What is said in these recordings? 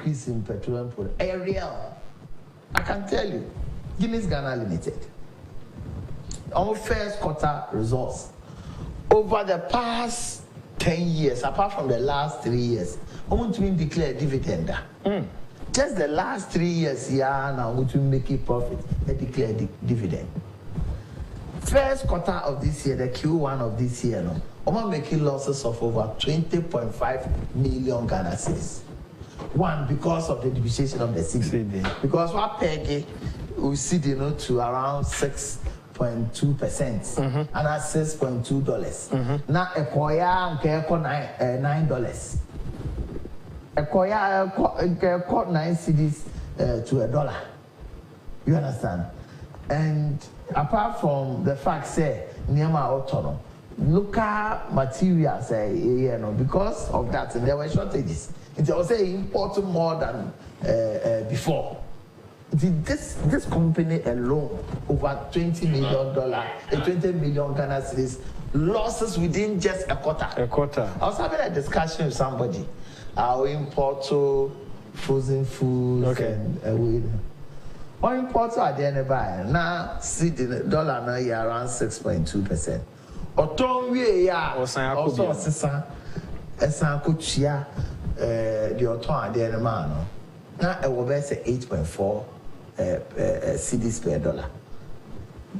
increase in petroleum product. Real. I can tell you, Guinness Ghana Limited, our first quarter results, over the past 10 years, apart from the last 3 years, I want to declare dividend. Just the last 3 years, now we to make a profit, they declare dividend. First quarter of this year, the Q1 of this year, no, I'm making losses of over 20.5 million Ghana cedis. One, because of the depreciation of the cedi. Because what peg we see to around 6.2%, and that's $6.2. Now a koya $9. A koya 9 cedis to $1. You understand? And apart from the fact say Niama autonomy, local materials because of that, and there were shortages. It was importing more than before. This company alone, over $20 million, 20 million Ghana cedis losses within just a quarter. I was having a discussion with somebody. Our import frozen foods and one importer at the end of buy now see the dollar now around 6.2%. Oton we also sisa esan kuchia the oton at the end of man now it will be 8.4 cedis per dollar.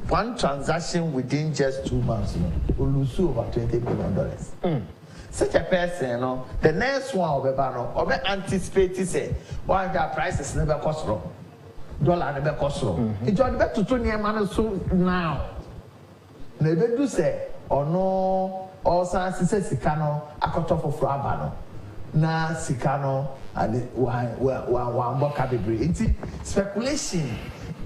One transaction within just 2 months will lose over $20 million. Such a person, the next one will be anticipate say why the prices never cost wrong. Dollar never cost wrong. It's all better to turn your money so now. Never do say or no or sans sikano a cut off of rabano. Na sikano and one boka baby. It's speculation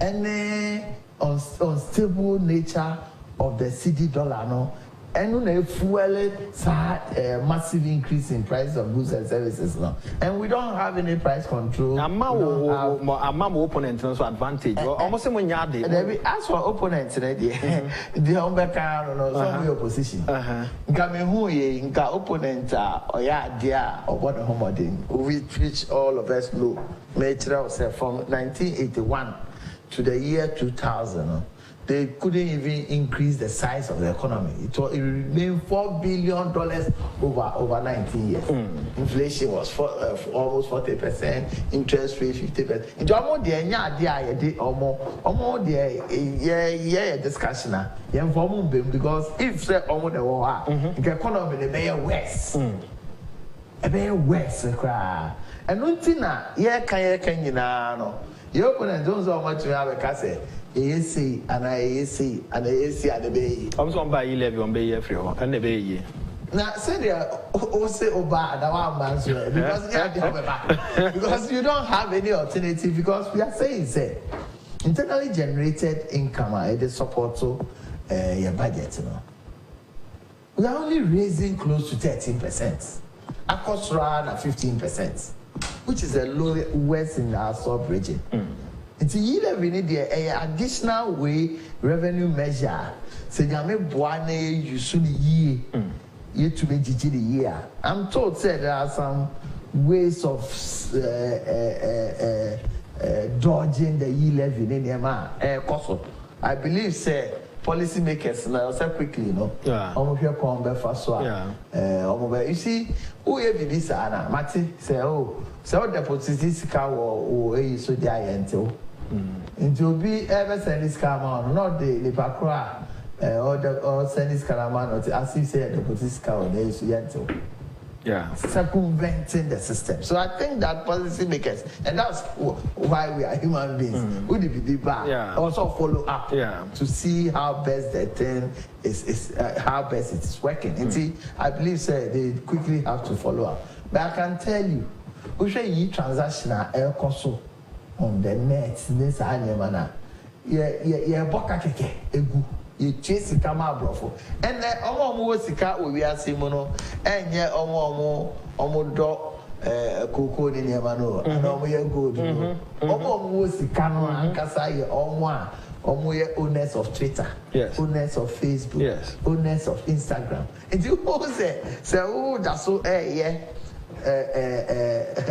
and unstable nature of the cedi dollar no. And no fuel massive increase in price of goods and services now. And we don't have any price control. I'm opponent also advantage. Almost when you as for opponents, the Humbercar no some opposition. Nkame who ye nka opponent or ya dear or what homodin, which all of us know. Nature from 1981 to the year 2000. They couldn't even increase the size of the economy. It remained $4 billion over 19 years. Inflation was almost 40%, interest rate 50%. In almost the discussion because if the economy the better worse, a better worse and nothing no. Your opponent don't so much to have a cassette. AC and AC and AC at the bay. I'm going to buy E-levy on Bay everyone and the Bay. Now, say they are also bad because you don't have any alternative because we are saying, say, internally generated income is support to your budget. We are only raising close to 13%. Across around 15%, which is the lowest in our sub-region. It's E-levy need the additional way revenue measure. Say you boane you soon ye to be the year. I'm told said there are some ways of dodging the E-levy in the man. I believe say policymakers now say quickly, almost here come back fast. You see, who have this ana? Mati say so the politics or so until be ever send this camera, not the Pacra or send this camera, as you said, the politics or the circumventing the system. So I think that policymakers, and that's why we are human beings, would be bad. Also follow up to see how best the thing is how best it is working. And see, I believe they quickly have to follow up. But I can tell you, we should use transactional air console on the net. This animal, boka keke egu. You chase the camera bluffo, and then almost the cat will be a simono, and yet almost dog cocoa in your mano, and almost good. Almost the camera and Kasai or owners of Twitter, owners of Facebook, owners of Instagram. And you all say, oh, that's so,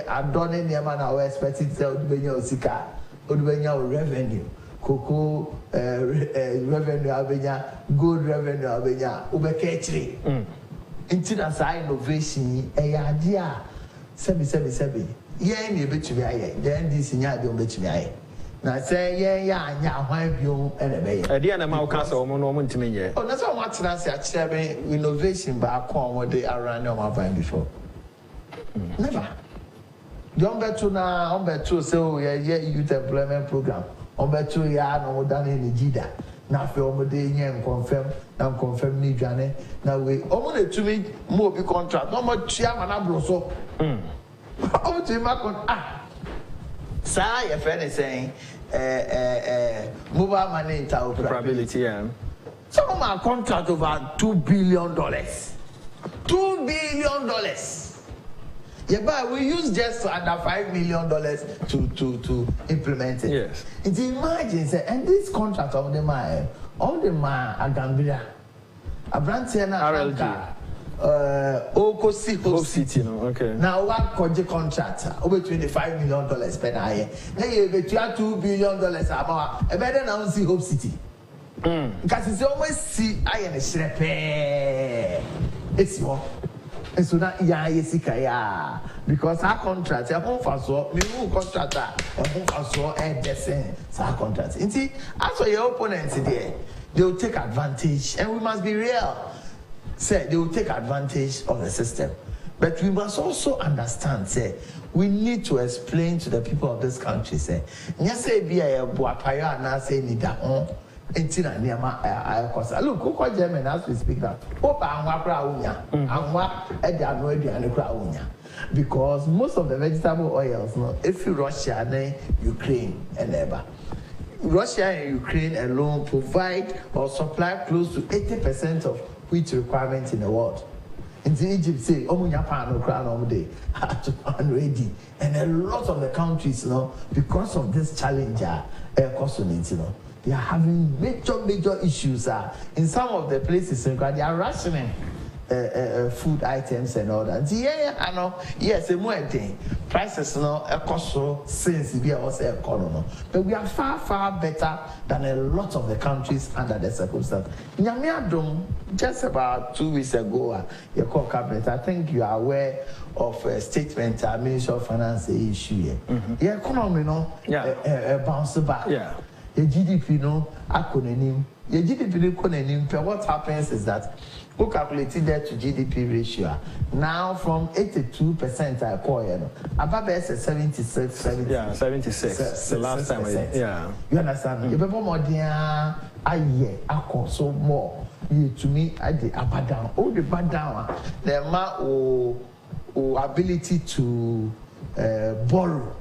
adone niema na we expect it odubenya osika odubenya revenue cocoa revenue abenya gold revenue abenya ubeka echiri into that innovation ade a sebi yen na ebetumi aye then this nya ade obetumi aye na say yen ya anya ahwan bio ene be ye ade na ma uka so omo no omo ntimi ye oh na so what na say akire be innovation ba akon what they around no ma before never don't bet to na on bet to say yeah youth employment program on bet to ya no dan ni jida na fe omo de yen confirm ni dwane na we omo na tumi mo bi contract no mo tua mana bro so omo tumi ma kon sa your friend is saying mobile money interoperability some of my contract over $2 billion $2 billion. Yeah, but we use just under $5 million to implement it. Yes. It's imagine, say, and this contract of the man, Agambira, Abrantiana, RLG, Oko City, no, okay. Now, what project contract over $25 million per year? Hey, you have $2 billion about a better now see Hope City. Because it's always see I am a shrepe. It's your. And so that ya because our contract ya home for so me who contractor home for so and descend our contract. You see, as for your opponents there, they will take advantage, and we must be real. Say they will take advantage of the system, but we must also understand. Say we need to explain to the people of this country. Say, nyase bi a boapaya na say ni da on. Entina niama akosa look ko German as we speak now opa anwa kra unya anwa e dia no aduane kra unya because most of the vegetable oils no if Russia and Ukraine and ever Russia and Ukraine alone provide or supply close to 80% of wheat requirements in the world. In Egypt say omunya pan no kra no dey ready, and a lot of the countries because of this challenge cost they are having major issues. In some of the places, they are rationing food items and all that. I know. Yes, prices cost so since we are also economy, but we are far better than a lot of the countries under the circumstances. Just about 2 weeks ago, your core cabinet. I think you are aware of a statement Ministry of Finance issue here. The economy, bounce back. Yeah. The GDP akonenim. The GDP akonenim. What happens is that we calculated that to GDP ratio. Now from 82% I call above 76, 70. Yeah, 76. The last time. Yeah. You understand? You people more than a year. So more. You to me I the up and down. Oh, the bad down. The amount ability to borrow.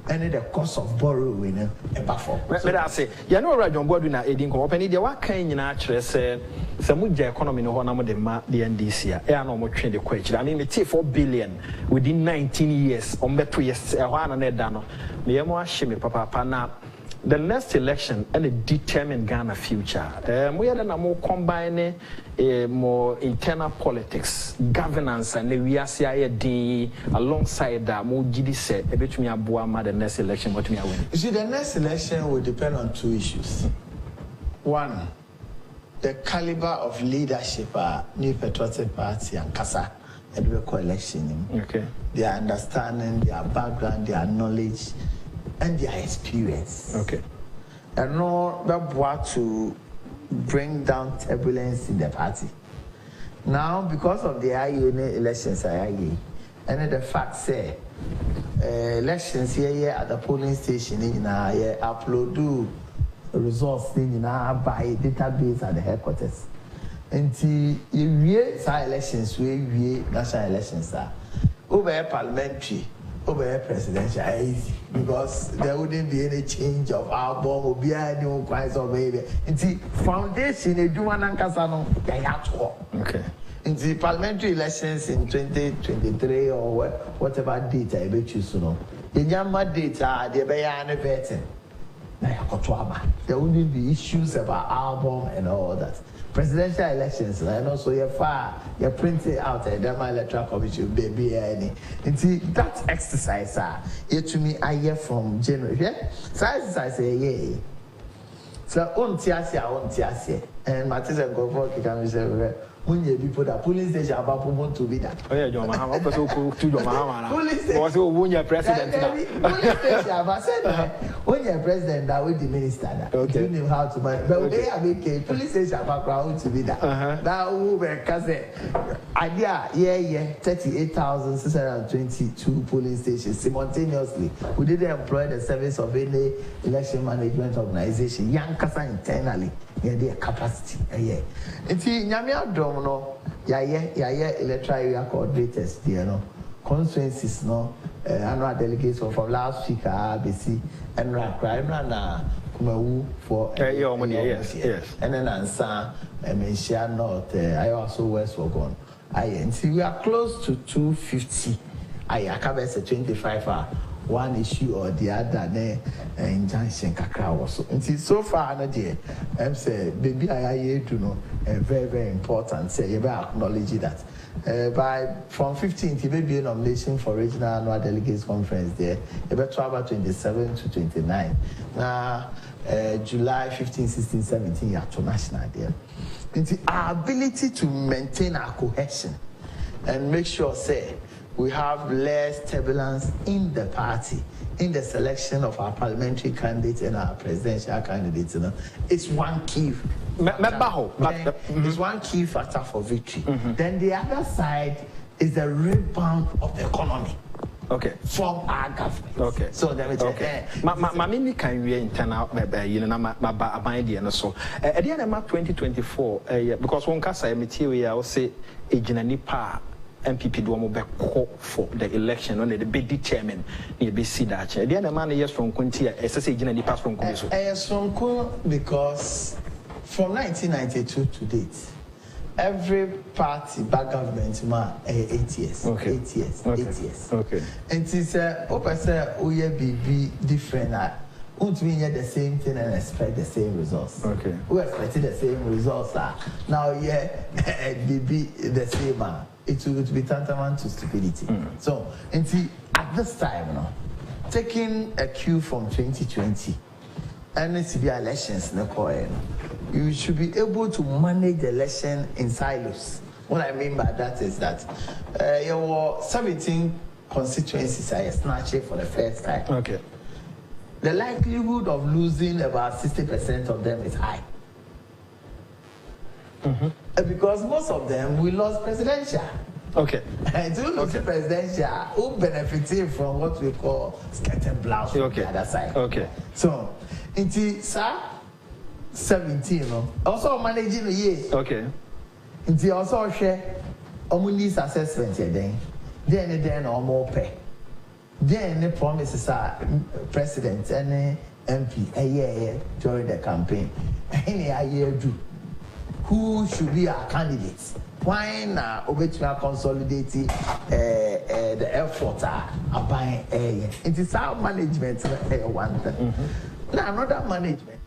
And the cost of borrowing a buffer. Let us say, you know, Rajon Boadu na Edin come up and the what kind in actually say some economy no one the NDC. I know more train the question. I mean, it's 4 billion within 19 years. On the 2 years, one and dano. Me amo shame papa na. The next election and it determine Ghana future. We are then more combine more internal politics, governance, and we are CID alongside that more GD set a bit me a the next election. What me win? You see, the next election will depend on 2 issues. One, the caliber of leadership New Patriotic Party and CASA and the coalition. Okay. Their understanding, their background, their knowledge, and their experience. Okay. And no, that to bring down turbulence in the party. Now, because of the IUN elections, and the fact say elections here at the polling station upload results by database at the headquarters. Until you elections, we national elections over parliamentary. Over presidential easy because there wouldn't be any change of album or be any kinds of baby. Into foundation, they do one ankasano, they have to. Okay. In the parliamentary elections in 2023 or whatever date I bet you so. The Yama data, they be vetting. There wouldn't be issues about album and all that. presidential elections, and also you print it out and then my electoral commission baby any. And see that exercise, it to me I hear from January. Yeah, so exercise yeah. So on tiasia, and Matilda go for can say. When you put a police station about to be that. Oh yeah, John Mahama. Also, to John Mahama. Police station. Also, when you're president. Police station. I said when you're president, that with the minister. Okay. You know how to manage. But they have a police station about to be that. That who were cousin. Idea, yeah. 38,622 police stations simultaneously. We didn't employ the service of any election management organization. Young casa internally. Yeah, their capacity. Yeah. It's Nyamia Domino, electoral area coordinators, constituencies, annual delegates from last week, ABC, and Rakra, Kumawu for yes. And then Ansa, Mensia North, I also West Wagon. And see, we are close to 250. I cover 25 one issue or the other injunction kakra also. And so far no dear say baby I to know very very important say you better acknowledge that from 15th you may be a nomination for regional annual delegates conference there you better travel 27 to 29 now July 15 16 17 you to national there. And our ability to maintain our cohesion and make sure say we have less turbulence in the party, in the selection of our parliamentary candidates and our presidential candidates. It's one key. It's one key factor for victory. Then the other side is the rebound of the economy. Okay. From our government. Okay. So let me tell you. Can we internal my so at the end of 2024 because one case I material say a Nipa MPP do mo call for the election on the big chairman near be see that the other man yes from Kunti SSA Gina pass from Kunso. Yes from because from 1992 to date every party back government 8 years. Okay. 8 years. Okay. 8 years. Okay. And it's be different won't we get the same thing and expect the same results? Okay. We expected the same results now be the same it would be tantamount to stupidity. So, and see, at this time, taking a cue from 2020, and it's the elections, you should be able to manage the election in silos. What I mean by that is that there were 17 constituencies I snatched for the first time. Okay. The likelihood of losing about 60% of them is high. Because most of them we lost presidential. Okay. And to lose presidential, who benefited from what we call skirt and blouse from the other side. Okay. So, into 17, also managing the year. Okay. Into also share needs assessment then or more pay. Then the promises are president and MP a year during the campaign. Any a year do. Who should be our candidates? Why now Obetua consolidating the effort are buying a it is our management one thing. Now another management.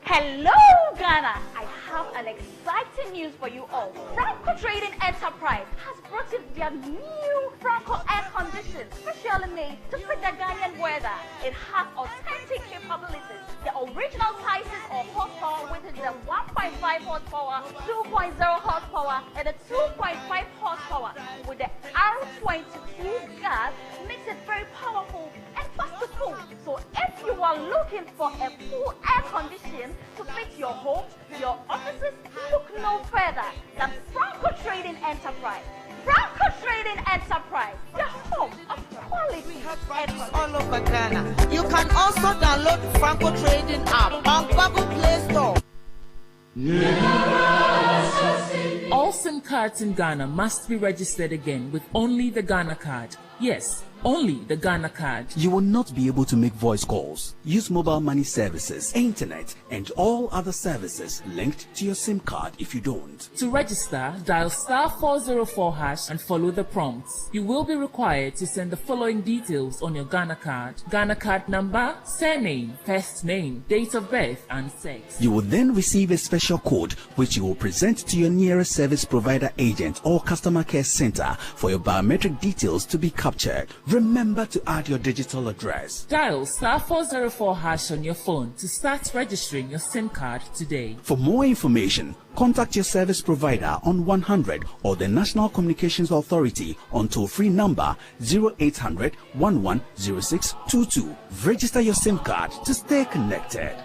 Hello, Ghana! I have an exciting news for you all. Franco Trading Enterprise has brought in their new Franco air condition, specially made to fit the Ghanaian weather. It has authentic capabilities. The original sizes of horsepower, which is the 1.5 horsepower, 2.0 horsepower, and the 2.5 horsepower with the R22 gas makes it very powerful and fast to cool. So if you are looking for a full air condition to fit your homes, your offices, look no further than Franco Trading Enterprise. Franco Trading Enterprise, the home of quality air conditioning. All over Ghana. You can also download Franco Trading app on Google Play Store. All SIM cards in Ghana must be registered again with only the Ghana card. Yes, only the Ghana card. You will not be able to make voice calls, use mobile money services, internet, and all other services linked to your SIM card if you don't. To register, dial *404# and follow the prompts. You will be required to send the following details on your Ghana card: Ghana card number, surname, first name, date of birth, and sex. You will then receive a special code which you will present to your nearest service provider agent or customer care center for your biometric details to be captured. Remember to add your digital address. Dial *404# on your phone to start registering your SIM card today. For more information, contact your service provider on 100 or the National Communications Authority on toll-free number 0800 110622. Register your SIM card to stay connected.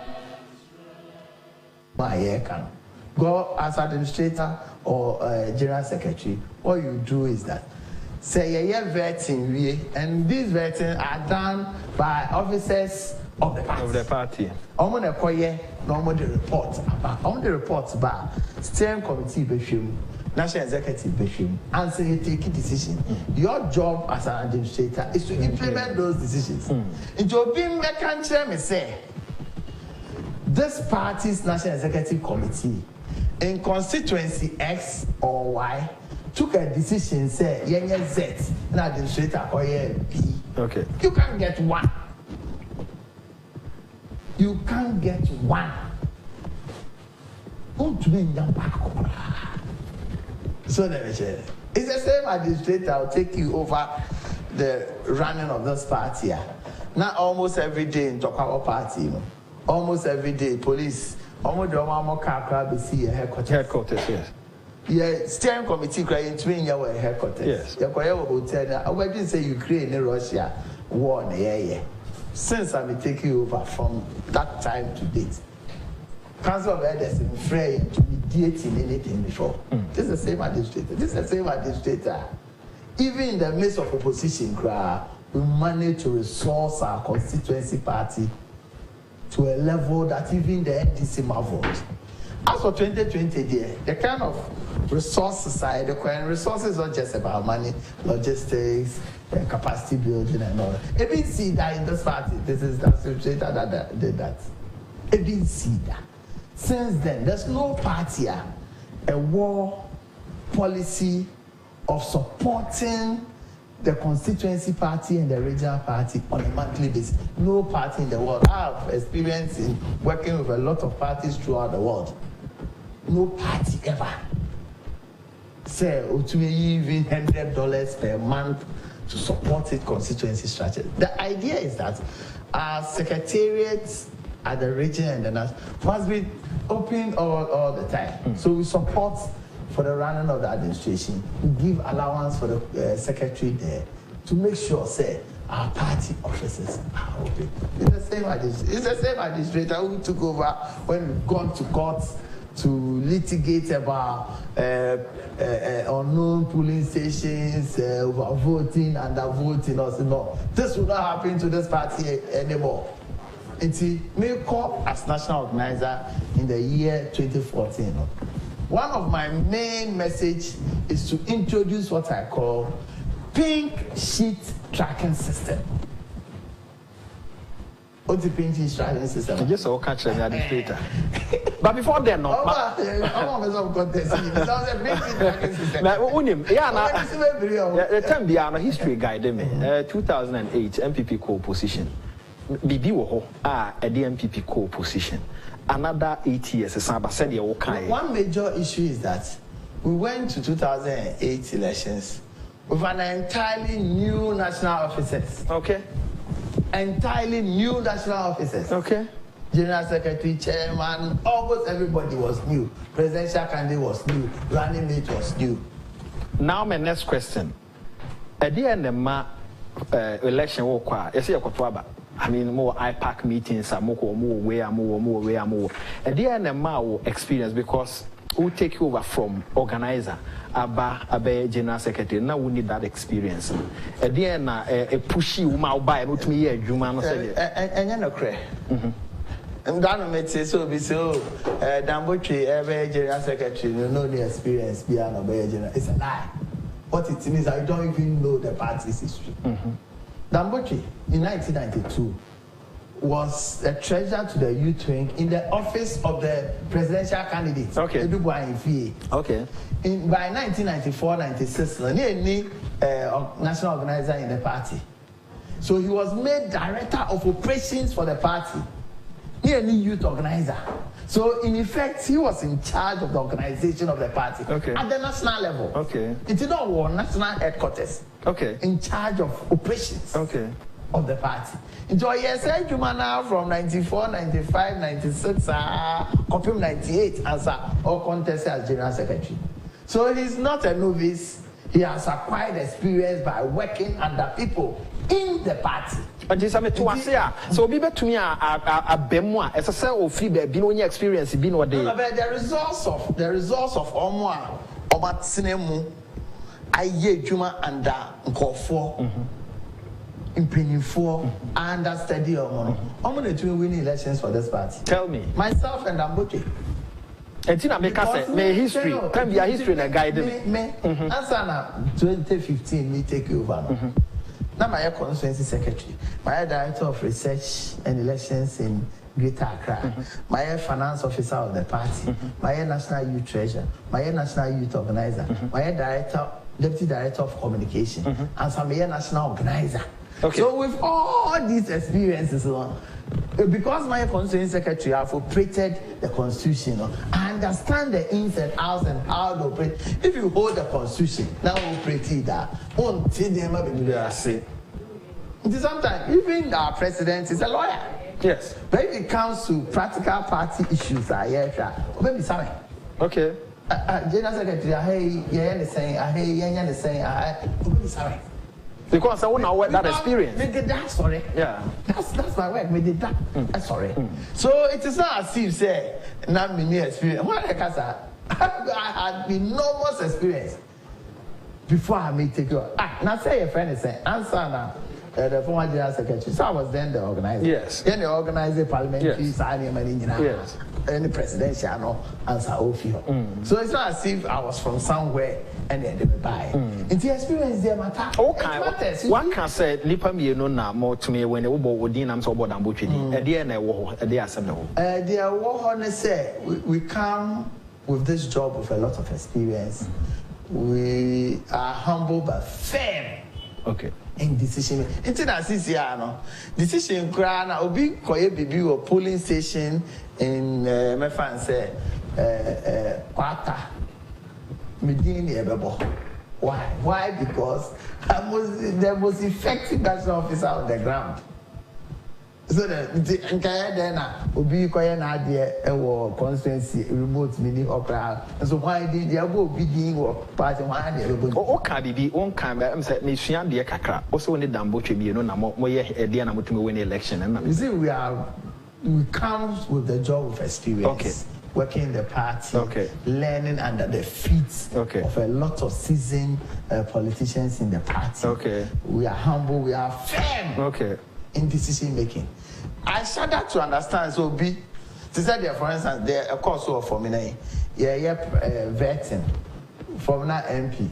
Go as administrator or general secretary. All you do is that say vetting, and these vetting are done by officers of the party. I'm gonna call you normally report about on the reports by steering committee beshim, national executive beshim, and say take a decision. Your job as an administrator is to implement those decisions. Into being me say this party's national executive committee in constituency X or Y took a decision, say Z, and administrator or B. Okay. You can't get one. You can't get one. So it's the same administrator will take you over the running of this party. Not almost every day in Tokawa party, you know. Almost every day, police, almost the one more car see a headquarters, yes. Yeah, steering committee crying to me in your headquarters. Yes. Your hotel, I didn't say Ukraine and Russia war, yeah. Since I've been taking over from that time to date, Council of Elders is afraid to mediate in anything before. This is the same administrator. Even in the midst of opposition, we managed to resource our constituency party to a level that even the NDC marveled. As for 2020, the kind of resources the resources not just about money, logistics, capacity building and all that. I didn't see that in this party. This is the administrator that did that. I didn't see that. Since then, there's no party, a war policy of supporting the constituency party and the regional party on a monthly basis. No party in the world. I have experience in working with a lot of parties throughout the world. No party ever say even $100 per month to support its constituency structure. The idea is that our secretariats at the region and the national must be open all the time. So we support for the running of the administration. We give allowance for the secretary there to make sure, say, our party offices are open. It's the same administrator who took over when we've gone to court to litigate about unknown polling stations, voting, undervoting. No, this will not happen to this party anymore. It's made up as national organizer in the year 2014. One of my main message is to introduce what I call pink sheet tracking system. What's the pink sheet tracking system? Just all catch the administrator. But before then, no. The time beyond history guide me. 2008 MPP co-position. Bibi wo a the MPP co-position. Another 8 years. One major issue is that we went to 2008 elections with an entirely new national officers. Okay. Entirely new national officers. Okay. General Secretary, Chairman, almost everybody was new. Presidential candidate was new. Running mate was new. Now my next question. At the end of the election, I mean, more IPAC meetings, more way. And then the experience because who take you over from organizer, Abba, General Secretary. Now we need that experience. And then a pushy woman buy not me a human. And then and that say so be so. Dambotre, every General Secretary, you know the experience beyond a General. It's a lie. What it means, I don't even know the party's history. Damboche in 1992 was a treasurer to the youth wing in the office of the presidential candidate. Okay. Okay. By 1994-96, he national organizer in the party. So he was made director of operations for the party. He any youth organizer. So in effect, he was in charge of the organization of the party at the national level. Okay. It did not war national headquarters. Okay. In charge of operations. Okay. Of the party. Enjoy yes, Juma now from 94, 95, 96, Copium 98 as all contest as general secretary. So he's not a novice. He has acquired experience by working under people in the party. But just so be to me a bemwa as a cell of free baby no experience been what day. The results of Omwa Obat Sinemu Aye Juma under Nkofo in Penny 4 understudy Omono. Omono to win elections for this party. Tell me. Myself and Damboche. And Tina make us say history can be a history and a guide me. Answer 2015 me take over. Now my constituency secretary, my director of research and elections in Greater Accra, my finance officer of the party, my national youth treasurer, my national youth organizer, my deputy director of communication, and some national organizer. Okay. So with all these experiences, because my constituency secretary have operated the constitution, I understand the ins and outs and how to operate. If you hold the constitution, now operate it that won't see them up in the say. Sometimes even our president is a lawyer. Yes. But if it comes to practical party issues, maybe something. Okay. General secretary, saying, because I want to work that experience. Me did that, sorry. Yeah. That's my work. Me did that. Sorry. So it is not as if say not me experience. What I had enormous experience before I may take you. Now say your friend is saying answer now. The former general secretary. So I was then the organizer. Yes. Then the organizer parliamentary yes. Any presidential no answer ofio. So it's not as if I was from somewhere and then they will buy. It's the experience they matter. Okay. One can say nipa me no na more to me when we din am so board and butchedi. E dey na wo ho, e dey asem na wo. There wo say we come with this job with a lot of experience. We are humble but firm. Okay. In decision decision kra na obi koye bibi or polling station in my fan say kwata medini ebebo. Why? Because I was the most effective national officer on the ground. So the nkaya then obi koye na ade e constituency remote mini opera. So why did you go bidding or party why dey ebo? O ka bibi won kan am say me sua de kakra. O so ne Damboche bi no na mo ye ade na motumi win election na. You see we come with the job of experience. Okay. Working in the party, learning under the feet of a lot of seasoned politicians in the party. Okay. We are humble, we are firm in decision making. I shudder to understand. So be to say there, for instance, there a course for me, vetting from that MP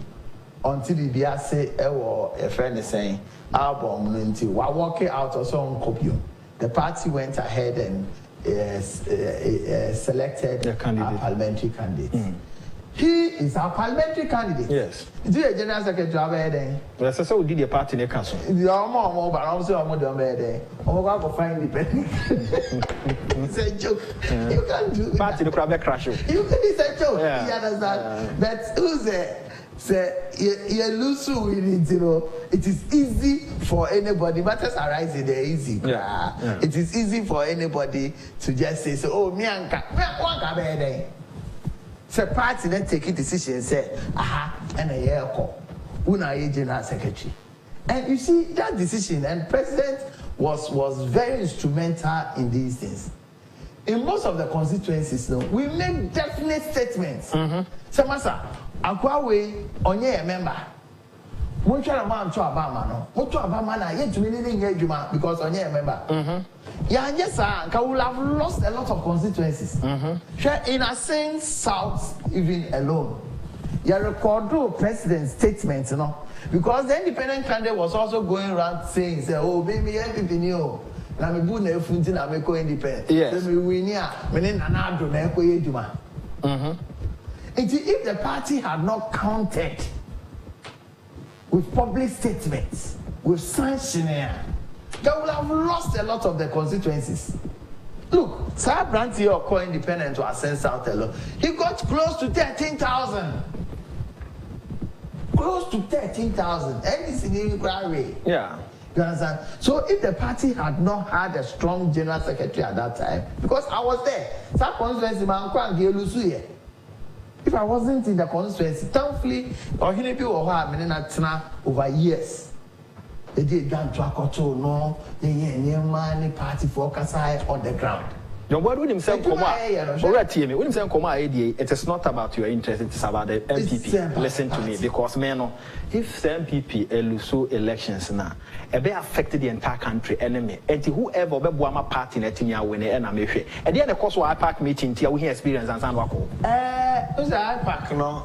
until the BR say a friend is saying album until we're walking out or some copy. The party went ahead and selected our parliamentary candidate. He is our parliamentary candidate. Yes. Is he a general secretary over there? Yes, so we did a party in the council. The Omo, but I'm saying I'm over there. I'm going to find independent. It's a joke. You can't do that. Party the crab crash. It's a joke. You understand? But who's there? Say you lose with it, you know. It is easy for anybody. Matters arising there easy. Yeah. It is easy for anybody to just say, so, oh, me and one say party then take a decision say, and a year call. Una general secretary. And you see that decision, and president was very instrumental in these things. In most of the constituencies, we make definite statements. So, Masa, Akwawe, onye a member. Munchara man to Abama no. Mutu Abama na yet to me juma because onye a member. Yeah, yes, sir. We will have lost a lot of constituencies. In a sense, South even alone. You record president's statements, Because the independent candidate was also going around saying, say, oh, baby, NPP new. Na me bu na efunti na me ko independent. Yes. So me win here, me ne nana ado na ko yeduma. If the party had not counted with public statements, with sanctioning, they would have lost a lot of the constituencies. Look, Sir Branty or co independent to ascend South alone. He got close to 13,000. Close to 13,000. Any significant way. Yeah. You understand? So if the party had not had a strong general secretary at that time, because I was there, Sir Constituency man can't get loose here. If I wasn't in the constituency, thankfully, or he be over years. They did done to a koto, no, they ain't money party for Kasai on the ground. John Boadu wouldn't say it is not about your interest, it is about the MPP. Listen to me, because men, if the MPP lose elections now, it be affected the entire country enemy. And whoever be Boama party Netinia win and I'm and then the course of IPAC meeting till we experience and Sanwako. IPAC, no.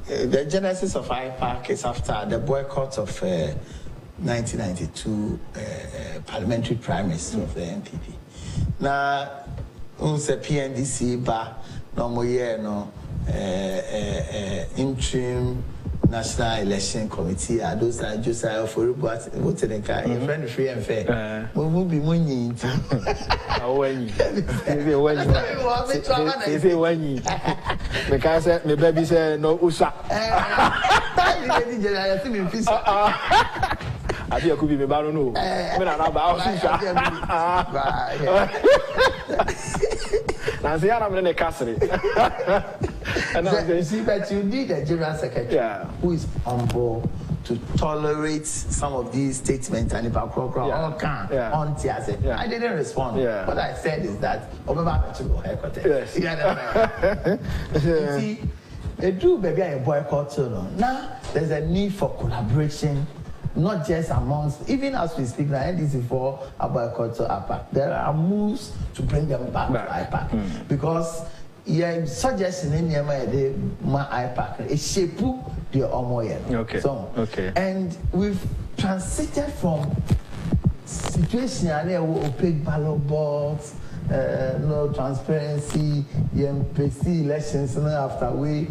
The genesis of IPAC is after the boycott of 1992 parliamentary primaries of the MPP. Now, who's a PNDC bar, no more year, no interim National Election Committee. Those are just for what's in car, friend free and fair. We will be winning. Because my baby said no USA. I think I could be me, but I don't know. I'm not about I'm in the castle. You see, but you need a general secretary who is humble to tolerate some of these statements and if I I didn't respond. What I said is that you see, they do baby a boycott. Now there's a need for collaboration. Not just amongst, even as we speak now, NDC for a boycott to IPAC. There are moves to bring them back to IPAC. Because suggestion in the IPAC is shape the Omoyen. Okay. And we've transited from situation where opaque ballot box, no transparency, PC elections after we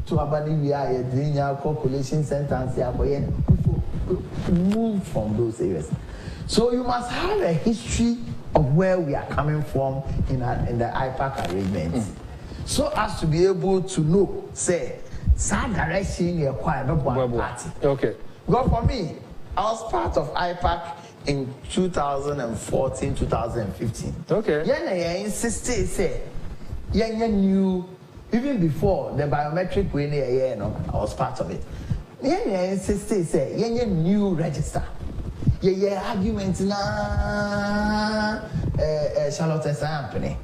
to abandon we are doing our calculation sentence move from those areas. So you must have a history of where we are coming from in the IPAC arrangements, so as to be able to know, say, some direction you acquire one party. Okay. Because for me, I was part of IPAC in 2014, 2015. Okay. I insisted, say, knew even before the biometric way, I was part of it. I insisted, say, new register. Argument na Charlotte Company.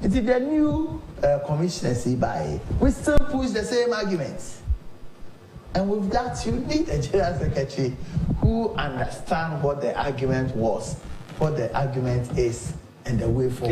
It's the new commissioners by. We still push the same arguments. And with that, you need a general secretary who understands what the argument was, what the argument is, and the way forward.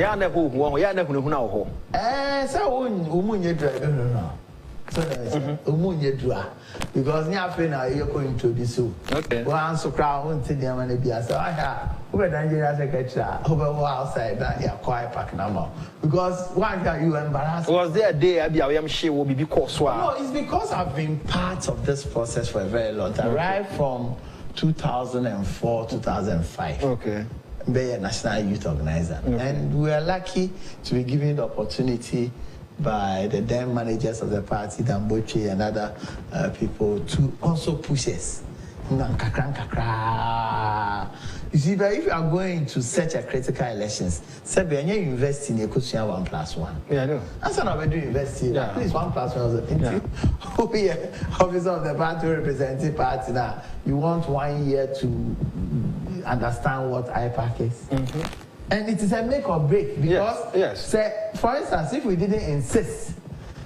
Because now you're going to be so. Okay. One so crowd won't see them and be as I have over Nigeria secretary over outside that you're quite pack number. Because why are you embarrassed? Was there a day I am sure will be because no, it's because I've been part of this process for a very long time. Right from 2004, 2005. Okay. Be a national youth organizer. And we are lucky to be given the opportunity by the then managers of the party, Damboche and other people, to also push us. You see, but if you are going to such a critical elections, say, when you invest in a question 1+1. Yeah, I know. That's what I do invest in. At least 1+1 who be officer of the party representing party now. You want 1 year to understand what IPAC is. And it is a make or break because, say, for instance, if we didn't insist,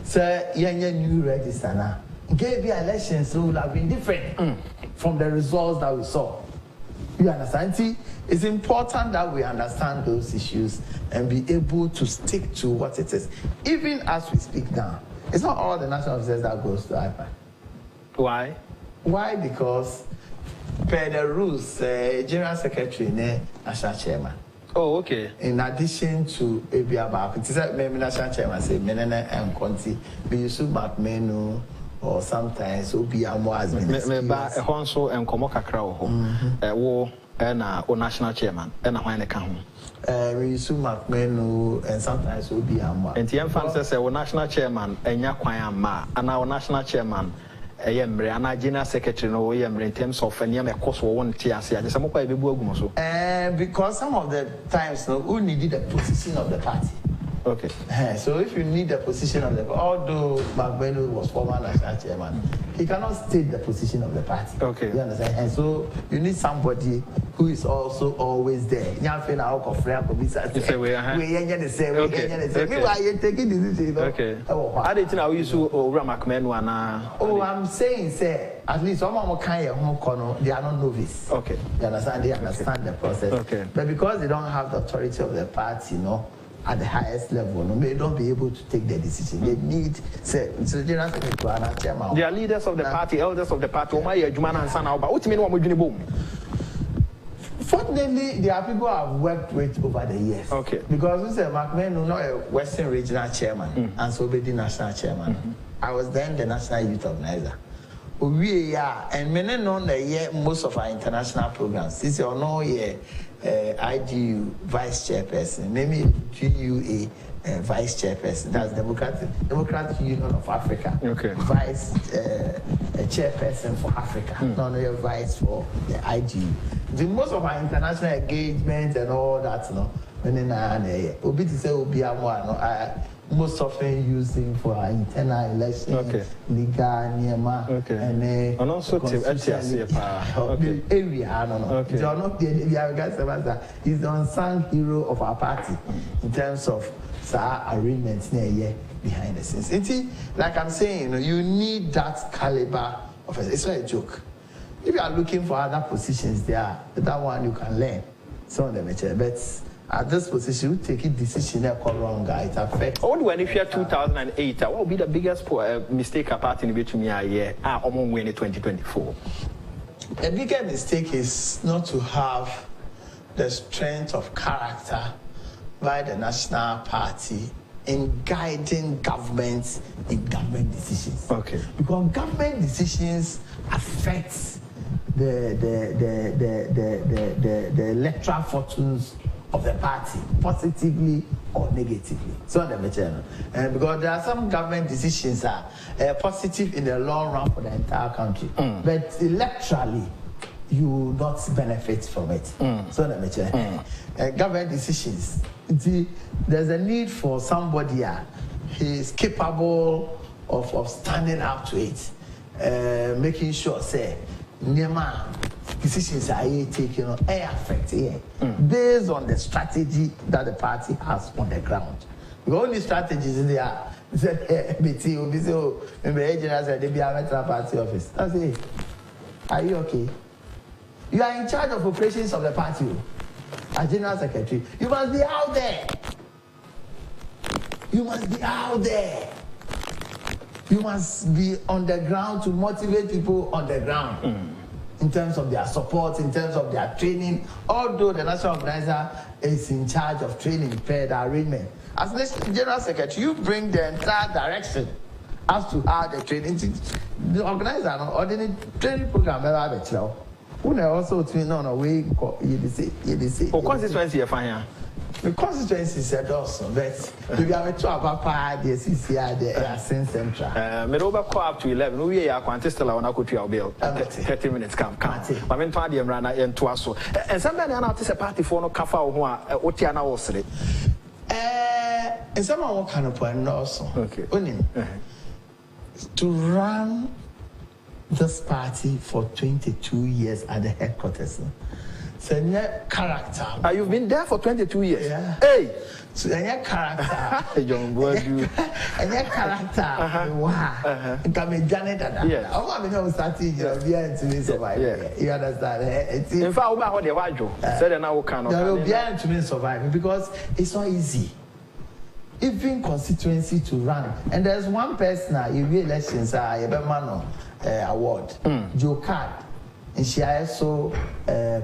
say, new register now, the elections would have been different from the results that we saw. You understand? See, it's important that we understand those issues and be able to stick to what it is. Even as we speak now, it's not all the national officers that goes to IPAC. Why? Why? Because per the rules, General Secretary ne National Chairman. Oh, okay. In addition to Ebiaba, it is a National Chairman say Menene and Conti, be you back menu or sometimes Obiamo has been. Ba Honso and Komoka Crow, war and National Chairman, and a Hine Kahum. We use menu and sometimes Obiamo. And the emphasis say National Chairman and Yakwayama, and our National Chairman. And I General Secretary no in terms of any course or one TRC. I just because some of the times no, we needed the position of the party. Okay. So if you need the position of the although Magbenu was former national chairman, he cannot state the position of the party. Okay. You understand? And so you need somebody who is also always there. Okay. I didn't know you to Ramakmenu. Oh, I'm saying, say, at least some of them they are not novice. Okay. You understand? They understand the process. Okay. But because they don't have the authority of the party, you know, at the highest level, no, they don't be able to take their decision. They need, say, General Secretary and Chairman. They are leaders of the party, elders of the party. Fortunately, there are people I've worked with over the years. Okay. Because we say McMahon, not a Western Regional Chairman, and so be the National Chairman. I was then the National Youth Organizer. We are, and many know that most of our international programs. This is no IGU Vice Chairperson, maybe GUA Vice Chairperson. That's Democratic Union of Africa. Okay. Vice Chairperson for Africa. No, Vice for the IGU. Most of our international engagements and all that, you know, most often using for our internal elections, legal, Niema, and also the area. I don't know. He's the unsung hero of our party in terms of arrangements behind the scenes. Like I'm saying, you need that caliber of it. It's not a joke. If you are looking for other positions there, that one you can learn. Some of them, but at this position, we take a decision that go wrong, it affects. What when if you 2008, what will be the biggest mistake a party in between year? Among winning 2024. The biggest mistake is not to have the strength of character by the national party in guiding governments in government decisions. Okay. Because government decisions affect the electoral fortunes of the party, positively or negatively. So because there are some government decisions are positive in the long run for the entire country, but electorally you will not benefit from it. So government decisions, there's a need for somebody he is capable of standing up to it, making sure say decisions are taken on affect based on the strategy that the party has on the ground. The only strategies in there is that BT will be so they be a party office. That's it. Are you okay? You are in charge of operations of the party as General Secretary. You must be out there. You must be out there. You must be on the ground to motivate people on the ground. In terms of their support, in terms of their training, although the national organizer is in charge of training per the arrangement. As the General Secretary, you bring the entire direction as to how the training, the organizer or the training program also to no way you say. Oh, constituency you find. The constituency is also, but we have a 2 papa, the CCI, the Central. Me over call up to 11. We are quantistella on a country bill. 30 minutes come. I mean, 20 and run and to us. And somebody announced a party for no Kafa or Otiana was it. And someone kind of point also. Okay. To run this party for 22 years at the headquarters. So character. You've been there for 22 years. Yeah. Hey. So character. John Boadu. And character. Wow. Come in Janet and yes. I want to start to survive. You understand? In fact, what they want you said now cannot. There will be to survive because it's not easy. Even constituency to run. And there's one person, if you elections are award. Joe Card, and she also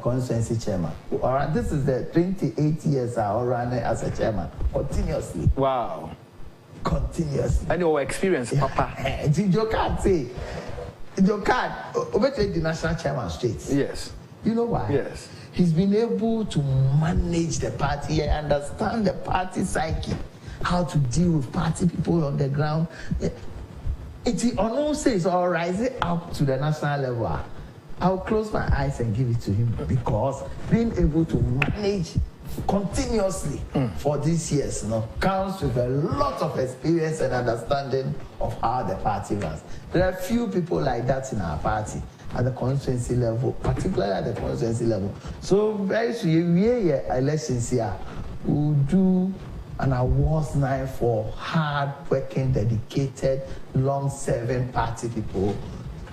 constituency chairman. Alright, this is the 28 years I run as a chairman continuously. Wow. Continuously. And your experience, Papa. Joe Card say, Joe Card, over the national chairman straight. Yes. You know why? Yes. He's been able to manage the party and understand the party psyche, how to deal with party people on the ground. It on says all rise up to the national level. I'll close my eyes and give it to him because being able to manage continuously for these years, comes with a lot of experience and understanding of how the party runs. There are few people like that in our party at the constituency level, particularly at the constituency level. So very soon, we elections here, we'll do an awards night for hard-working, dedicated, long-serving party people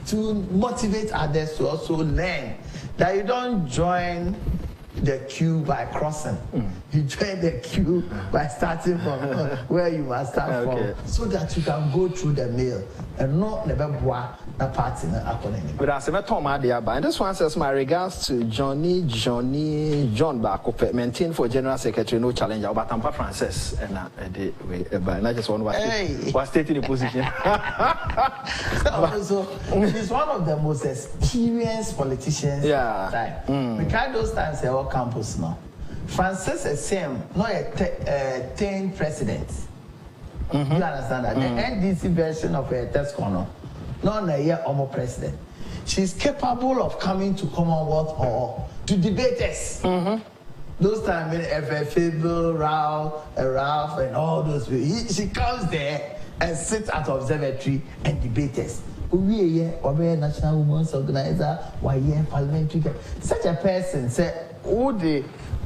to motivate others to also learn that you don't join the queue by crossing. You join the queue by starting from where you must start from, so that you can go through the mail and not never boa the party. But as I told my dear, and this one says my regards to John Bakope, maintained for General Secretary, no challenge about Tampa Francis, and I just want was stating the position. So he's one of the most experienced politicians. Yeah. We can't those times all campus now. Francis is same, not a 10th president. You understand that? The NDC version of a test corner, not a year almost president. She's capable of coming to Commonwealth or to debate us. Those times when FFA, Ralph, and all those people, she comes there and sits at observatory and debates us. We are national women's organizer, parliamentary. Such a person said, "Oh, the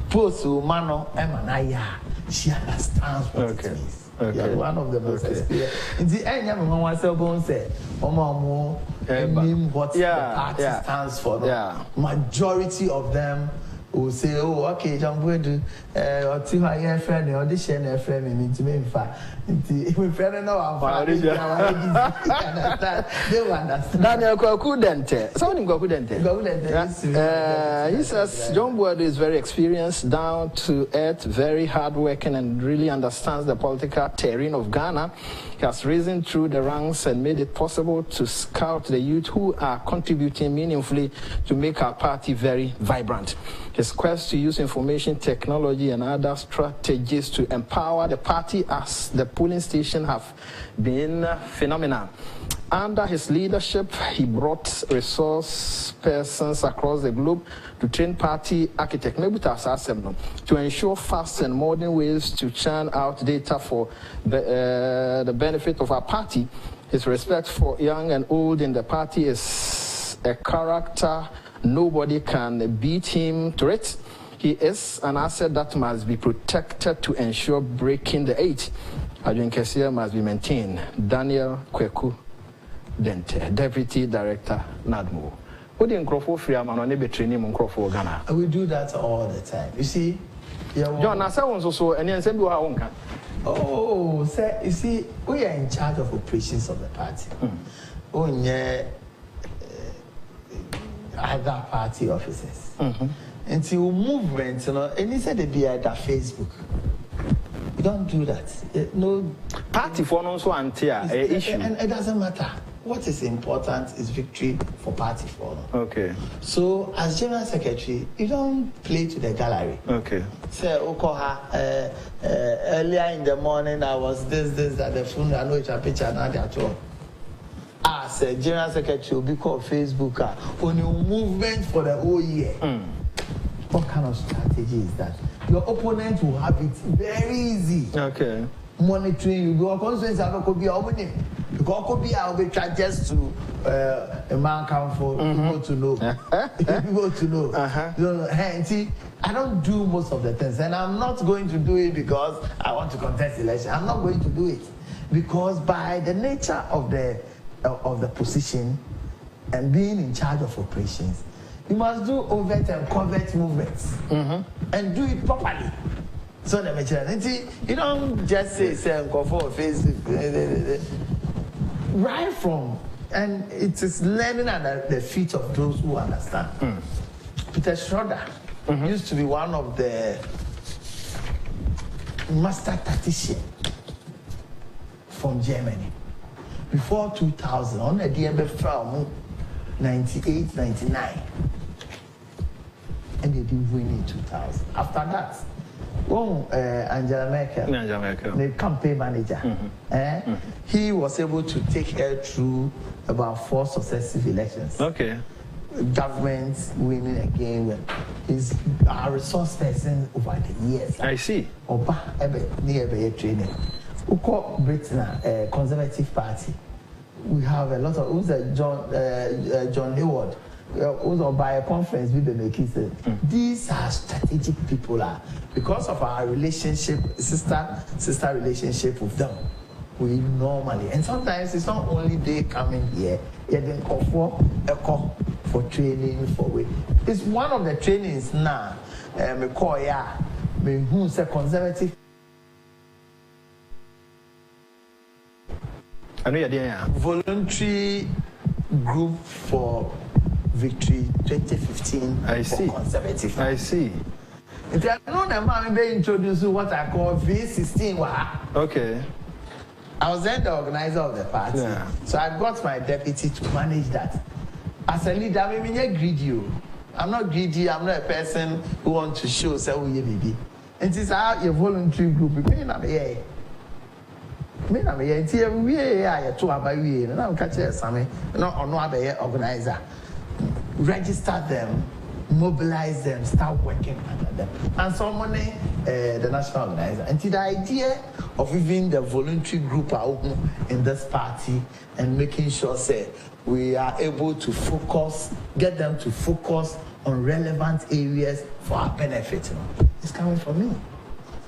post mano emanaya." She understands what it means. Yeah, one of the most experienced. In the end, what the party stands for. Majority of them will say, "Oh, okay, John Boadu, my friend, the audition, a friend, me to me, my friend, no, I'm they will understand. Daniel Kwakudente. Someone Kwakudente. He says John Boadu is very experienced, down to earth, very hardworking, and really understands the political terrain of Ghana. He has risen through the ranks and made it possible to scout the youth who are contributing meaningfully to make our party very vibrant. His quest to use information technology and other strategies to empower the party as the polling station have been phenomenal. Under his leadership, he brought resource persons across the globe to train party architects to ensure fast and modern ways to churn out data for the benefit of our party. His respect for young and old in the party is a character nobody can beat him to it. He is an asset that must be protected to ensure breaking the eight. Adrian Kessia must be maintained. Daniel Kweku Dente, Deputy Director, NADMO. What do you for free? I'm on a training on Crawford Ghana. We do that all the time. You see, John, I said also, and then send you our own. Oh, sir, you see, we are in charge of operations of the party. Oh, yeah. Other party officers. Until movement, and he said they be at Facebook. You don't do that. No party for no so anti issue. And it doesn't matter. What is important is victory for party for. Okay. So as General Secretary, you don't play to the gallery. Okay. Say, Okoha, earlier in the morning I was this, at the phone, I know it's a picture, not at all. As a General Secretary, will be called Facebook on your movement for the whole year. What kind of strategy is that? Your opponent will have it very easy. Okay. Monitoring you, your constituency could be opening. Because could be I'll be tried just to a man come for people to know. People to know. See, I don't do most of the things, and I'm not going to do it because I want to contest election. I'm not going to do it because by the nature of the position and being in charge of operations, you must do overt and covert movements and do it properly. So you don't just say go for Facebook. Right from And it is learning at the feet of those who understand. Peter Schroeder used to be one of the master tacticians from Germany. Before 2000, on the DMB from 98, 99. And they didn't win in 2000. After that, Angela Merkel, the campaign manager, he was able to take her through about 4 successive elections. Okay. Government winning again when he's our resource person over the years. I see. Oba near training. We call Britain Conservative Party. We have a lot of who's John Hayward. Also by a conference with the Makis. These are strategic people because of our relationship, sister relationship with them. We normally, and sometimes it's not only they coming here, they then call for training for way. It's one of the trainings now. Me call me who's a conservative. I know you're there. Voluntary group for victory 2015. I see. Conservative. I see. If I know the man they introduce what I call V16. Okay. I was then the organizer of the party. Yeah. So I got my deputy to manage that. As a leader, I'm not greedy. I'm not greedy. I'm not a person who wants to show say who you baby. And it's how your voluntary group. Me na here. Until we are to about we. And I'm catching some. No organizer. Register them, mobilize them, start working under them. And someone, the national organizer. And the idea of even the voluntary group out in this party and making sure say we are able to focus, get them to focus on relevant areas for our benefit. It's coming from me.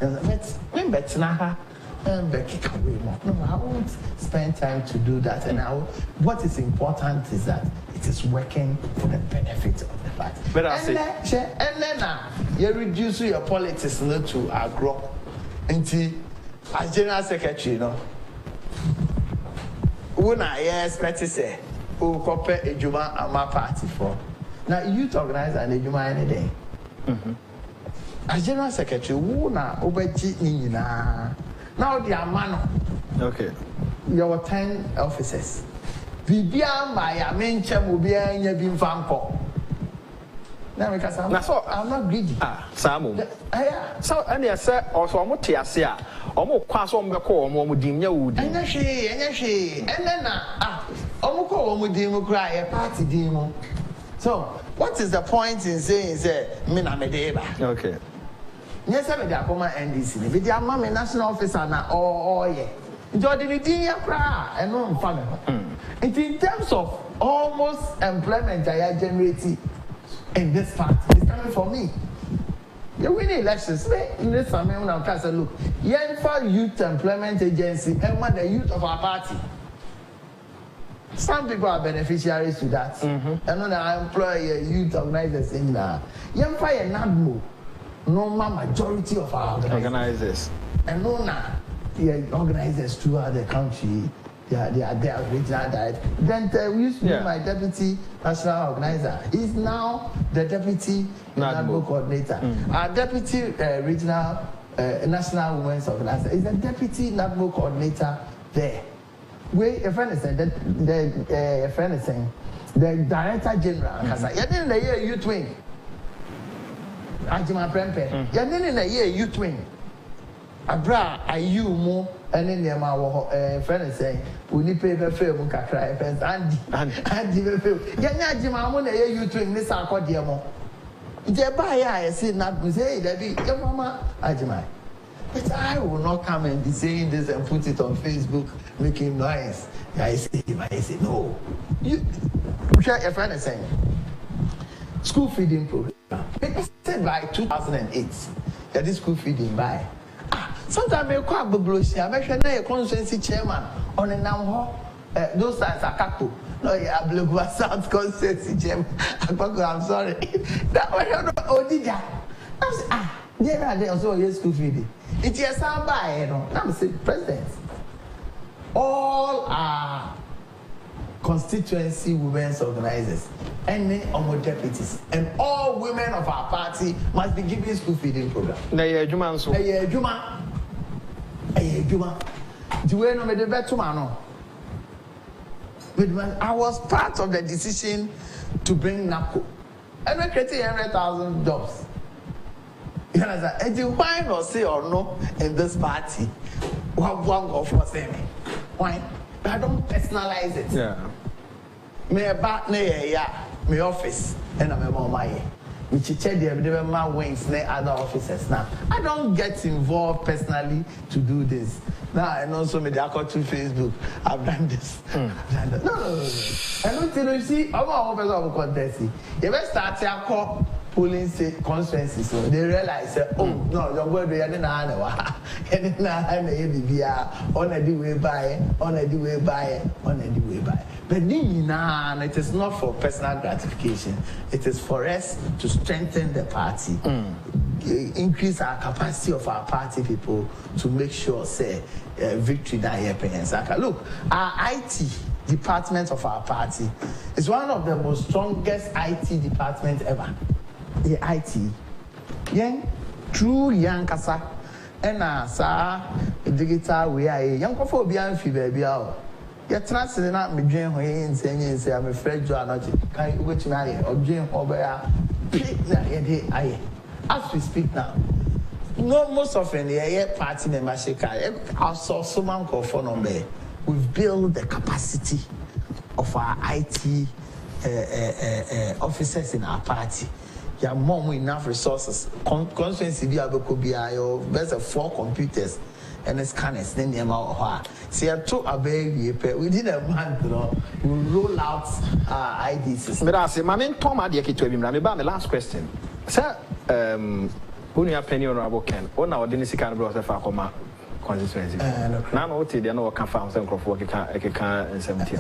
And I won't spend time to do that. And what is important is that it is working for the benefit of the party. And then you reduce your politics to agro. As General Secretary, when I expect to say, who compare a Juma and my party for. Now, youth organizer and a Juma any day. As General Secretary, who na obeji nina. Now they are man. Okay. There were 10 officers. Bibian by a mention will be in your being fanco. Now, because I'm not greedy. Samu. So, and you said, also, I'm what you say. Almost pass on the call, Momudinia would. And she, and then, almost call Momudim cry a party demo. So, what is the point in saying, say, Minamedeba? Okay. Yes, I'm a Coma NDC. With your mammy, national officer, now, oh, yeah. Jordan, and no family. In terms of almost employment, I are generating in this party. It's coming for me. You win elections. In this family, when I say, look, Yenfa Youth Employment Agency, and what the youth of our party. Some people are beneficiaries to that. And then I employ a youth organizers in there. Yenfa and NADMO. Normal majority of our organizers. And no now, the organizers throughout the country, they are there regional director. Then we used to be my deputy national organizer. He's now the deputy national coordinator. Our deputy regional national women's organizer is the deputy national coordinator there. A friend is saying the director general. You're in the year youth wing. Ajima Prempe. You're in the year youth wing. Abra, are you more? And then the my friend is saying, we need paper film, Kakra, Andy, Yanajima, when a you twin, Miss Arcodiamo. Thereby, I see not to say that your mama, Ajima. But I will not come and be saying this and put it on Facebook, making noise. I say, no. You, your friend is saying, school feeding program. It said by 2008, that this school feeding by. Sometimes I call Bablusi, I mentioned a constituency chairman on a now, those times are Kaku. No, yeah, Blue South constituency chairman. I'm sorry. That was not Odija. I said, there are also a school feeding. It's a soundbite, I'm saying, president. All are constituency women's organizers, any of our deputies, and all women of our party must be given school feeding program. Juma. Do we know the better man? I was part of the decision to bring NAPCO. And we created 100,000 jobs. You understand? And you why not say or no in this party? One go for saying why? I don't personalize it. Yeah. Me back me office and I'm on my which check my wings ne other officers now. I don't get involved personally to do this. Now I know so many I got to Facebook. I've done this. I've done that. No. I don't tell you see I'm a officer of contest. You better start to call polling constituency so they realize oh no you're going to any na on a way by but it is not for personal gratification. It is for us to strengthen the party, increase our capacity of our party people to make sure say victory that happens. Look, our IT department of our party is one of the most strongest IT departments ever. The IT, young, true young kasa, and sa digital we are young for beyond baby out. You're transferring out me dream when saying say I'm afraid you are not can which me or dream over as we speak now. No, most often the party membership also someone call phone number. We've built the capacity of our IT officers in our party. You have more enough resources. Constituency be able to be best 4 computers and scanners. Then the amount see I took a baby within a month, we roll out ID system. But I say, my name Tom Adiaki to him. My last question, sir. Who you penny honorable Ken? Or now didn't see kind of brother for Coma constituency. Now, what did you know? Can find some crop work and 17.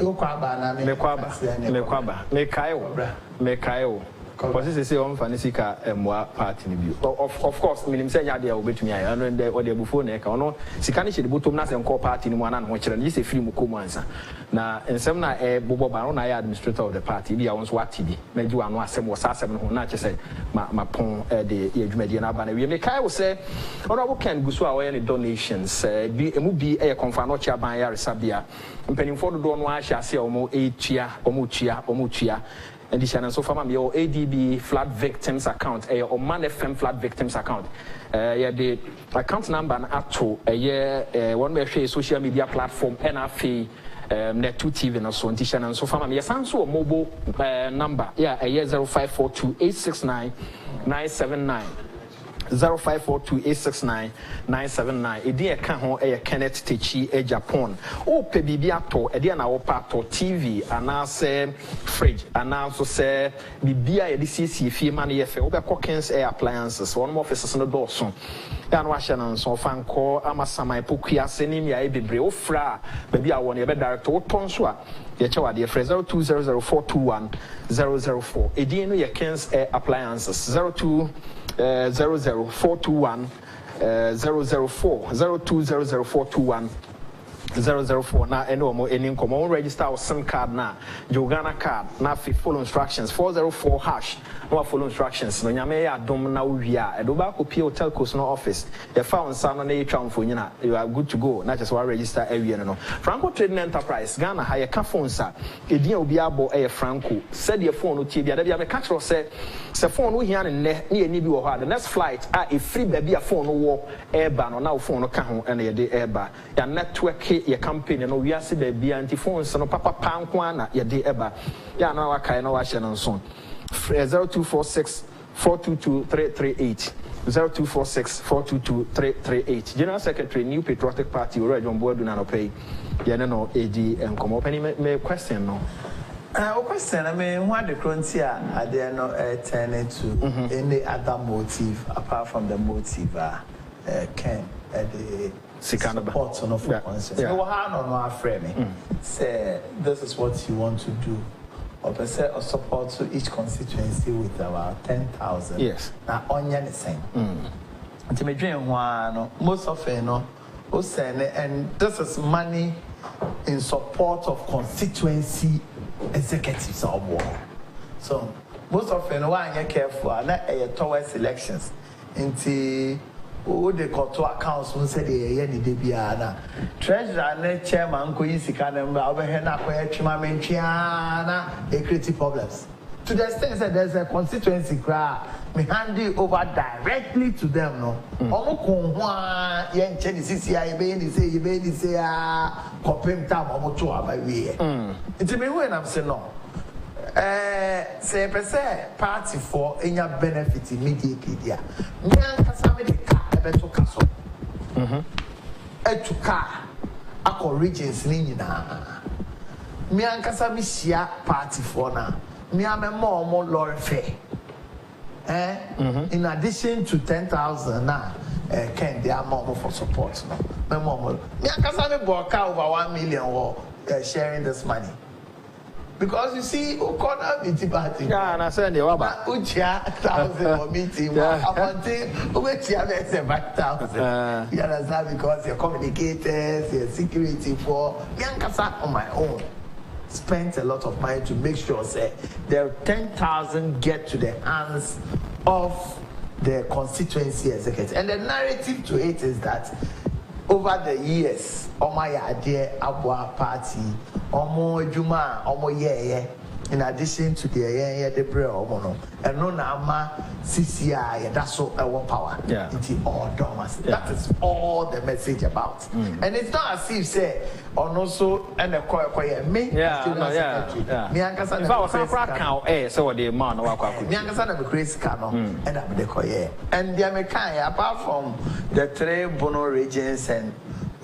Mekayo. Because this is on Fanisika and more party review. Of course, Minim say ya will be to me. I know the audio before neck or no. Sikanish the Butumnas and co party in one and which is a free Mukumansa. Now, in some night, Bobo Baron, I administrator of the party, the ones what TV. Made you and some was 7 who not just say my pon the age median abana. We make I will say, or I can go so away any donations. Be a movie a confanocha by Sabia. And penning for the don't wash, I say, Omo 8 chia, Omuchia. And this channel so far, your ADB flood victims account, a Omanfm flood victims account. Yeah, the account number and actual a year one way social media platform NFA net 2 TV and so on. This channel so far, yes, also a mobile number. Yeah, a year 0542-869-979. 0542-869-979. Edia can ho a Kenneth Techi a Japan. O pebibiato, Edia na opato TV, anase fridge, announce say Bibia EDCC, Fiman EF, Oba Cockens air appliances, one more officers on the doorson. And Washan so fan call Amasama Pukia Senemia Ebibre, O Fra, maybe I want a better director, Tonswa. Yachawa, dear friend, 0200-421-004. Edino Yakens air appliances, 0200421 004 0200 004 na eno mo enin komo register our SIM card na Uganda card na follow instructions 404 hash no follow instructions no nyame ya dom na wia e do ba copy hotel coast no office e found sound na e twa mfo nyina you are good to go na just one register area no Franco Trading Enterprise Ghana ha ye ka phone sa edin obi abo e Franco said your phone no tie bia da bia me catch say phone no hia ne ne eni bi wo ho the next flight e free baby a phone no wo airba no na phone no ka ho na ye de airba ya network your campaign and we are see baby anti phones no papa pankwana ya de eba ya na waka na wa hye no so 0246 422 0246 422 General Secretary New Patriotic Party already on board na no pay ya no AD and come up any me question no question I mean what the currency are there no turn to any other motive apart from the motive can the support on of conscience. No one on our framing. Say this is what you want to do. Or percent of support to each constituency with about 10,000. Yes. Now onion is saying. Most of it no and this is money in support of constituency executives or more. So most often when you're careful, and towards elections, until they got to accounts who said any debiana. Treasurer and chairman Kuisika over here now a creative problems. To the extent that there's a constituency crowd, me hand it over directly to them. No, Omo yen chen CCI be say compare time Omo to my way. It's me when I'm saying no. Say per party for any benefit immediately there. Me and Kasame the car ebeto kaso. To car ako regions ni na. Me and Kasame share party for na. Me am a more lorry fare. In addition to 10,000 now, can they are more for support no? Me and Kasame bought car over 1 million or sharing this money. Because you see, Ukona meeting party. Yeah, and I said, you about Uchia 1,000 or meeting. Until Uchia makes 5,000. You understand? Because your communicators, your security for Yankasa on my own. Spent a lot of money to make sure say the 10,000 get to the hands of the constituency executive. And the narrative to it is that over the years, my idea Abwa party, Omo Juma, Omo Ye, in addition to the Debre Omono, and no Nama CCI, that's all our power. Yeah. It's all Domas. That is all the message about. And it's not as if say, on also and a choir me. Yeah. Me Ankasa. If I was a crack count, so the man or me Ankasa have a crazy cano, and I'm the choir. And the American, apart from the three Bono regions and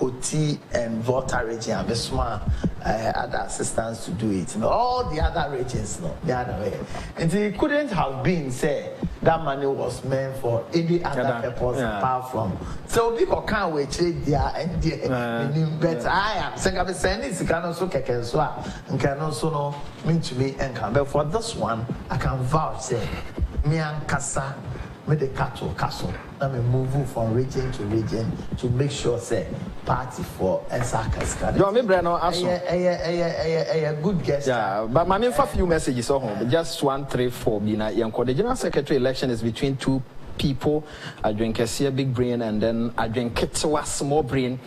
OT and Volta region, have a small other assistants to do it. All the other regions, the other way. And it couldn't have been said that money was meant for any other purpose apart from. So people can't wait trade there and there. But I am saying I'm saying this can also and can also know mean to me and can. But for this one, I can vouch say me and Kasa. With the castle, let me move from region to region to make sure say party for Ensaka. You me Breno a good guest. Yeah, but my main few messages on home. Just 1, 3, 4. The General Secretary election is between two people. I drink a big brain and then I drink Ketwa small brain.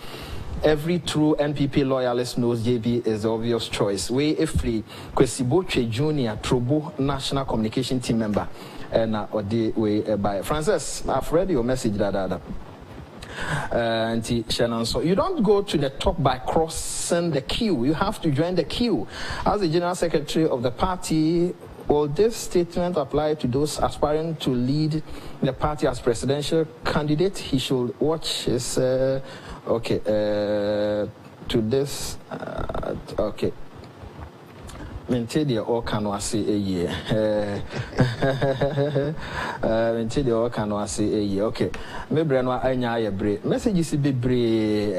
Every true NPP loyalist knows JB is the obvious choice. We Ifri Kwesiboche Junior Trobo National Communication Team member. And by Francis, I've read your message so you don't go to the top by crossing the queue. You have to join the queue. As the General Secretary of the party, will this statement apply to those aspiring to lead the party as presidential candidate? He should watch his to this okay. Mentedia or canwasi a year. Mentedia or canwasi a year. Okay. Maybe I break. Messages be brave.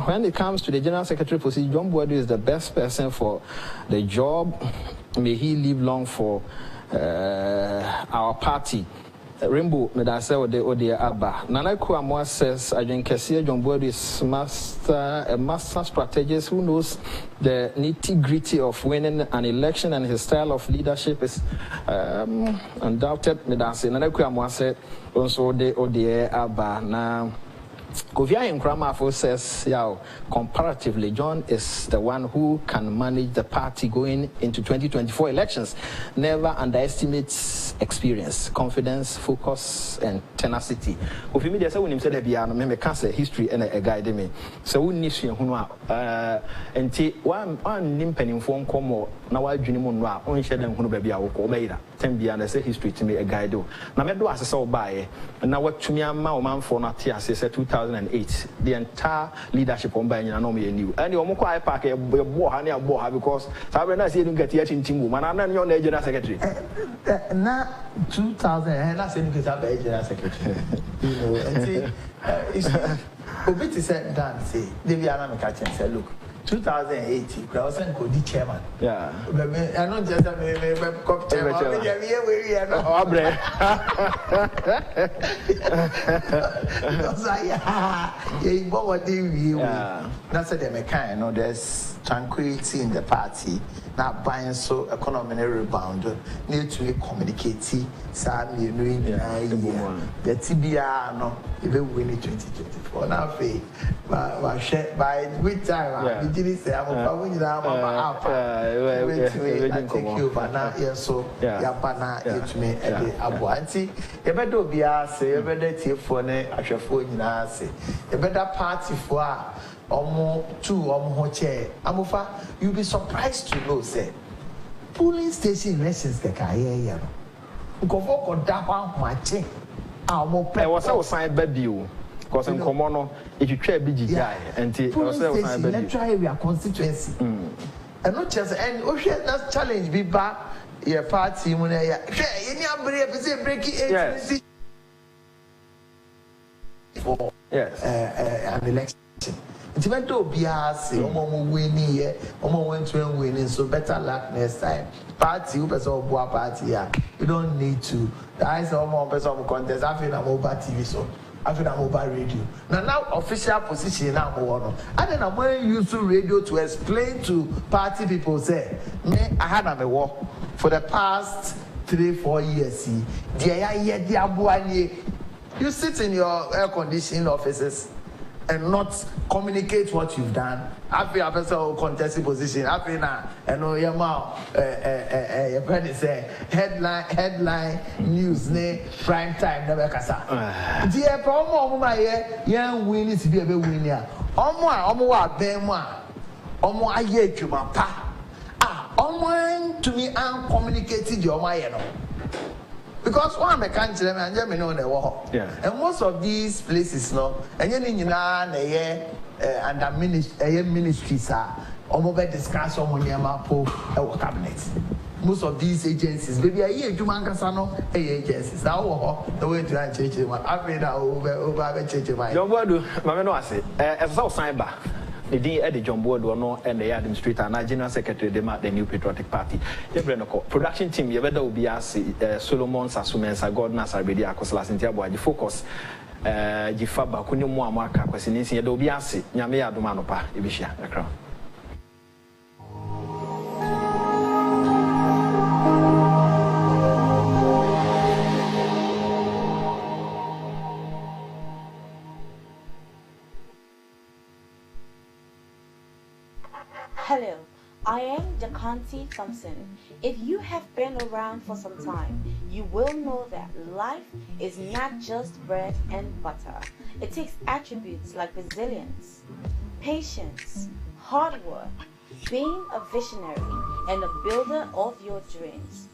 When it comes to the General Secretary position, John Boadu is the best person for the job. May he live long for our party. Rainbow, Medasa or the Odia Abba. Nana Kuamwa says, I drink Cassia John Boadu is a master strategist who knows the nitty-gritty of winning an election, and his style of leadership is undoubted. Medasa, Nana Kuamwa said, also the Odia Abba. Now, Kovia Nkramafo says, comparatively, John is the one who can manage the party going into 2024 elections. Never underestimates experience, confidence, focus, and tenacity. If you mean that, when you say that, I can't say history and a guide me. So we need to and one nimping phone come now. I dream on only share them who baby I will call later. 10 beyond say history to me a guide. Now, I do as I saw by and now what to me, Omanfm not here since 2008. The entire leadership on Banyan and me and you. And your Moko Park a war because I will not see you get yet in Timu. Man, I'm not your General Secretary. Now 2000, and that's in the General Secretary. You know, and see, it's a bit said that say, Deviana McCatchin said, look. 2018, I was saying Cody chairman. Yeah. I know just a cop chairman. That's a kind. There's tranquility in the party. Now buying so economy rebound. Need to communicate. Sad you know the TBR no even win 2024. Now by which time we didn't say I'm going to take you but now yes so yapana it me abu anti you better be say you better take for ne ahwefo nyina say you better party for Amufa, you'll be surprised to know, say, polling station elections keka go for that one matching. I was so signed by you. Because in Comono, if you try BGI and electoral area constituency. And not just and that challenge be back your party when I breaking for an election. It's meant to be as winning here, went to winning, so better luck next time. Party, who person boa party here. You don't need to. There is one person contest. I feel a mobile TV, so I feel a mobile radio. Now official position now more. And then I'm going to use radio to explain to party people say, me, I had a war for the past 3-4 years. See, you sit in your air conditioning offices and not communicate what you've done. I feel a person contesting position. I feel now, and no, your mouth, your friend say headline news, prime time, never kasa. Dear promo, my young win is to be a winner. Omo, aye, pa. To me, I'm communicated your mind. Because one I can't tell them, and know the war. And most of these places, no, and under ministries are almost discuss on your cabinet. Most of these agencies, maybe a year to Mancasano, agencies. Now, the way to change it, I've made over change my. Don't Boadu, Mamma, I say, as South Cyber. The day Eddie John Boadu and the administrator and General Secretary the new Patriotic Party. Production team, you better be as Solomon Sasumensa, Gordon Sarbedia, Coslas and Tiabo, the focus, Gifaba, Kunyumwa Marka, Questioning, Yadobiasi, Yamea Domanopa, Ibisha, the crown. Hello, I am Jacanti Thompson. If you have been around for some time, you will know that life is not just bread and butter. It takes attributes like resilience, patience, hard work, being a visionary, and a builder of your dreams.